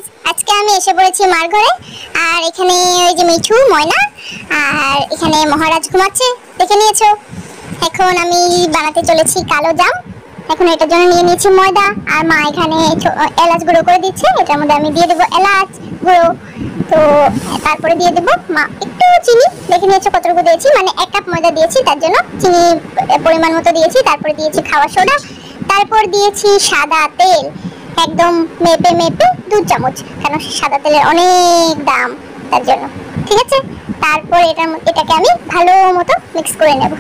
Guys, আজকে আমি এসে পড়েছি মার ঘরে। আর এখানে ওই যে মিঠু, ময়না আর এখানে মহারাজ ঘুমাচ্ছে, দেখে নিয়েছো। এখন আমি বানাতে চলেছি কালো জাম। এখন এটার জন্য নিয়ে নিয়েছি ময়দা, আর মা এখানে এলাচ গুঁড়ো করে দিচ্ছে। এটার মধ্যে আমি দিয়ে দেবো এলাচ গুঁড়ো। তো তারপরে দিয়ে দেবো মা একটু চিনি, দেখে নিয়েছো কতটুকু দিয়েছি, মানে 1 কাপ ময়দা দিয়েছি, তার জন্য চিনি পরিমাণ মতো দিয়েছি। তারপরে দিয়েছি খাওয়ার সোডা, তারপর দিয়েছি সাদা তেল, একদম মেপে 2 চামচ, কারণ সাদা তেলের অনেক দাম, তার জন্য। ঠিক আছে, তারপর এটাকে আমি ভালো মতো মিক্স করে নেব,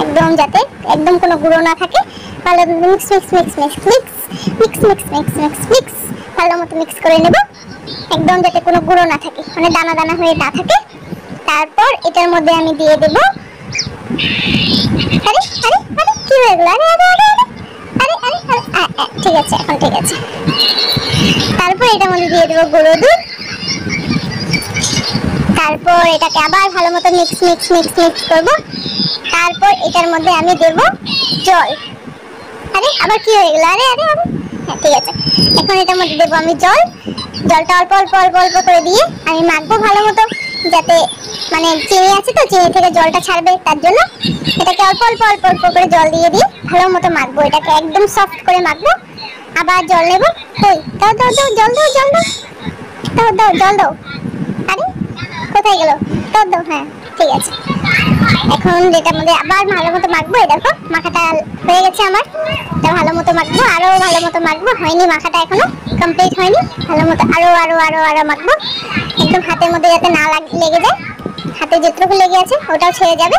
একদম যাতে একদম কোনো গুঁড়ো না থাকে। ভালো mix mix mix mix mix mix mix mix mix mix ভালো মতো মিক্স করে নেব, একদম যাতে কোনো গুঁড়ো না থাকে, মানে দানা দানা হয়ে না থাকে। তারপর এটার মধ্যে আমি দিয়ে দেব, আরে আরে আরে কি হয়ে গেল, আরে আরে আরে আরে আরে আরে, ঠিক আছে, এখন ঠিক আছে। তারপর এটার মধ্যে দিয়ে দেবো গুঁড়ো দুধ। তারপর এটাকে আবার ভালো মতো মিক্স মিক্স মিক্স মিক্স করবো। তারপর এটার মধ্যে আমি দেব জল। আরে আবার কি হয়ে গেল, আরে আরে আরে, হ্যাঁ ঠিক আছে। এখন এটার মধ্যে দেবো আমি জলটা অল্প অল্প অল্প অল্প করে দিয়ে আমি মাখবো ভালো মতো, যাতে মানে চিনি আছে তো, চিনি থেকে জলটা ছাড়বে, তার জন্য এটাকে অল্প অল্প অল্প অল্প করে জল দিয়ে ভালো মতো মাখবো। এটাকে একদম সফট করে মাখবো। আবার জল নেবো, কই দাও দাও দাও, জল দাও জল দাও দাও দাও জল দাও, আরে কোথায় গেল, দাও দাও, হ্যাঁ ঠিক আছে। এখন এটার মধ্যে আবার ভালো মতো মাখবো। এই দেখো মাখাটা হয়ে গেছে আমার, এটা ভালো মতো মাখবো, আরো ভালো মতো মাখবো, হয়নি মাখাটা এখনো কমপ্লিট হয়নি, ভালো মতো আরো আরো আরো আরো মাখবো, একদম হাতের মধ্যে যাতে না লেগে যায়, হাতে যেটুকু লেগে আছে ওটাও ছেড়ে যাবে।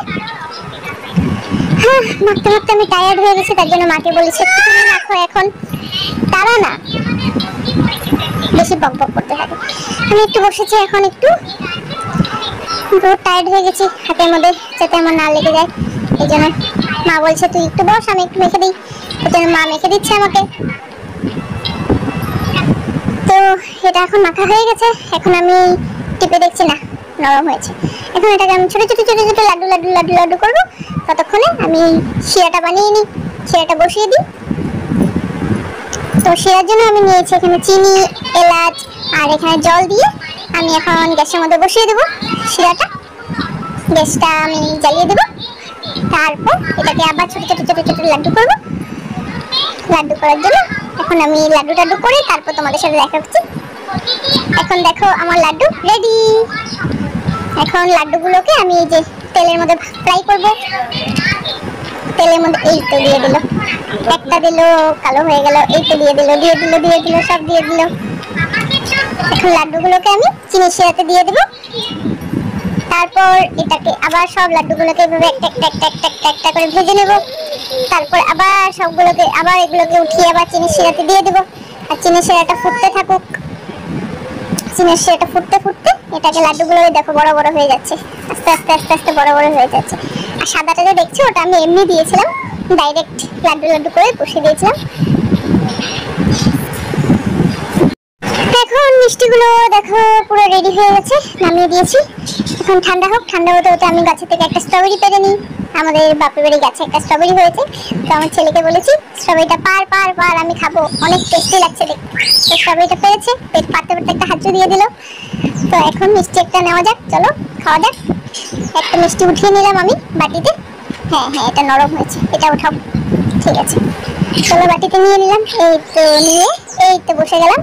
হ্যাঁ, মাখতে মাখতে আমি টায়ার্ড হয়ে গেছি, তার জন্য মাকে বলেছি তুমি মাখো এখন, তারা না বেশি বক বক করতে হবে। আমি একটু বসেছি, এখন একটু টায়ার্ড হয়ে গেছি, হাতের মধ্যে যাতে আমার না লেগে যায়, এই জন্য মা বলছে তুই একটু বস, আমি একটু মেখে দিই, এই জন্য মা মেখে দিচ্ছে আমাকে। তো এটা এখন মাখা হয়ে গেছে, এখন আমি টিপে দেখছি না নরম হয়েছে। এখন এটাকে আমি ছোট ছোট ছোট ছোট লাড্ডু লাড্ডু লাড্ডু লাড্ডু করবো। ততক্ষণে আমি শিরাটা বানিয়ে নিই, শিরাটা বসিয়ে দিই। তো শিরার জন্য আমি নিয়েছি এখানে চিনি, এলাচ আর এখানে জল দিয়ে আমি এখন গ্যাসের মধ্যে বসিয়ে দেবো শিরাটা। গ্যাসটা আমি জ্বালিয়ে দেবো। তারপর এটাকে আবার ছোট ছোট ছোট ছোট লাড্ডু করবো। লাড্ডু করার জন্য এখন আমি লাড্ডু টাড্ডু করে তারপর তোমাদের সাথে দেখা হচ্ছে। এখন দেখো আমার লাড্ডু রেডি। এখন লাড্ডুগুলোকে আমি এই যে তেলের মধ্যে ফ্রাই করবো। তেলের মধ্যে এই তো দিয়ে দিল, একটা দিল কালো হয়ে গেল, এই তো দিয়ে দিল দিয়ে দিল দিয়ে দিল সব দিয়ে দিল। এখন লাড্ডুগুলোকে আমি চিনি শিরাতে দিয়ে দেবো। তারপর এটাকে আবার সব লাড্ডুগুলোকে এভাবে একটা একটা একটা একটা একটা একটা করে ভেজে নেব। তারপর আবার সবগুলোকে আবার এগুলোকে উঠিয়ে আবার চিনি শিরাতে দিয়ে দেবো। আর চিনি শিরাটা ফুটতে থাকুক। চিনি শিরাটা ফুটতে ফুটতে এটাকে লাড্ডুগুলো দেখো বড় বড় হয়ে যাচ্ছে, আস্তে আস্তে আস্তে আস্তে বড় বড় হয়ে যাচ্ছে। আর সাদাটা যে দেখছো ওটা আমি এমনি দিয়েছিলাম, ডাইরেক্ট লাড্ডু লাড্ডু করে বসিয়ে দিয়েছিলাম। এখন মিষ্টিগুলো দেখো পুরো রেডি হয়ে গেছে, নামিয়ে দিয়েছি। এখন ঠান্ডা হোক, ঠান্ডা হতে হতে আমি গাছে থেকে একটা স্ট্রবেরি পেরে নিই। আমাদের বাপের বাড়ি গাছে একটা স্ট্রবেরি হয়েছে, তো আমার ছেলেকে বলেছি স্ট্রবেরিটা পার আমি খাবো, অনেক টেস্টি লাগছে দেখতে। তো স্ট্রবেরিটা পেরেছে, পেট পারতে পারতে একটা হাতু দিয়ে দিল। তো এখন মিষ্টি একটা নেওয়া যাক, চলো খাওয়া যাক। একটা মিষ্টি উঠিয়ে নিলাম আমি বাটিতে। হ্যাঁ হ্যাঁ, এটা নরম হয়েছে, এটা উঠাও, ঠিক আছে। চলো বাটিতে নিয়ে নিলাম, এই তো নিয়ে এই তো বসে গেলাম।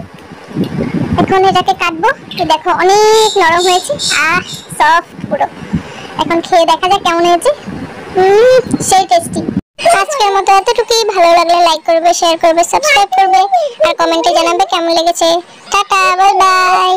এখন এটাকে কাটবো। তো দেখো অনেক নরম হয়েছে, সফট পুরো। এখন খেয়ে দেখা যাক কেমন হয়েছে। সেই টেস্টি। আজকের মতো এতটুকুই। ভালো লাগলে লাইক করবে, শেয়ার করবে, সাবস্ক্রাইব করবে আর কমেন্টে জানাবে কেমন লেগেছে। Tata, bye bye.